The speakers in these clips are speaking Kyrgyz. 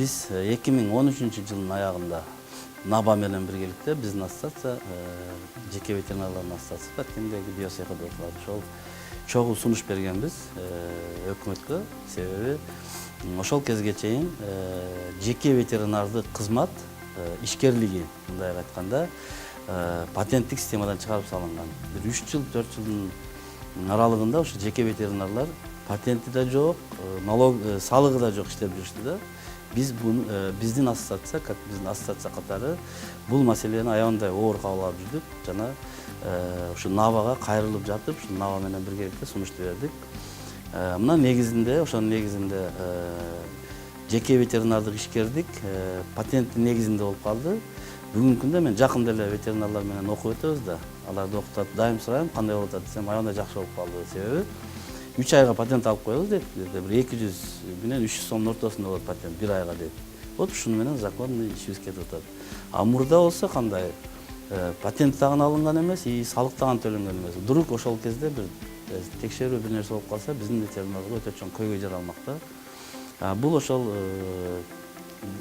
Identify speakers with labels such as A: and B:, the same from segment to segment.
A: Биз 2013-жылдын аягында НАБА менен биргеликте биздин ассоциация жеке ветеринарлардын ассоциациясы бар, кимдеги биосехо деп аталат. Ошол чогуу сунуш бергенбиз өкмөткө. Себеби ошол кезге чейин жеке ветеринардык кызмат ишкерлиги, мындай айтканда, патенттик системадан чыгарып салынган. Бир 3 жыл, 4 жылдын аралыгында ошо жеке ветеринарлар патенти да жок, налог салыгы да жок иштеп жүрүштү да. Биздин ассоциация катары бул маселени аябандай оор кабыл алып жүрдүк жана ушу НАБАга кайрылып жатып, ушу НАБА менен биргеликте сунушту бердик. Мына негизинде, ошонун негизинде жеке ветеринардык ишкердик патенттин негизинде болуп калды. Бүгүнкү күндө мен жакында эле ветеринарлар менен окуп өтөбүз да. Аларды окутат, дайым сурайм, кандай болуп атат десем, аябандай жакшы болуп калды. Себеби 3 айга патент алып коебуз дейт. Бир 200 менен 300 сомдун ортосунда болот патент 1 айга дейт. Вот ушуну менен законный ишибиз кетип атат. А мурда болсо кандай? Патент дагы алынган эмес, салык дагы төлөнгөн эмес. Вдруг ошол кезде бир текшерүү бир нерсе болуп калса, биздин ветеринарларга өтө чоң көйгөй жаралмак да. Бул ошол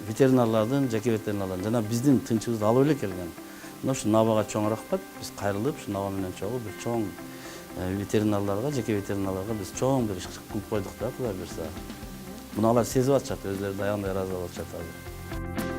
A: ветеринарлардын, жеке ветеринарлардын жана биздин тынчыбызды алып эле келген. Мына ушу НАБАга чоң рахмат. Биз кайрылып, ушу НАБА менен чогуу бир чоң ветеринарларга, жеке ветеринарларга биз чоң бир иш кылып койдук да, Кудай буйрса. Муну алар сезип атышат, өзлөрү да аябандай ыраазы болуп атышат азыр.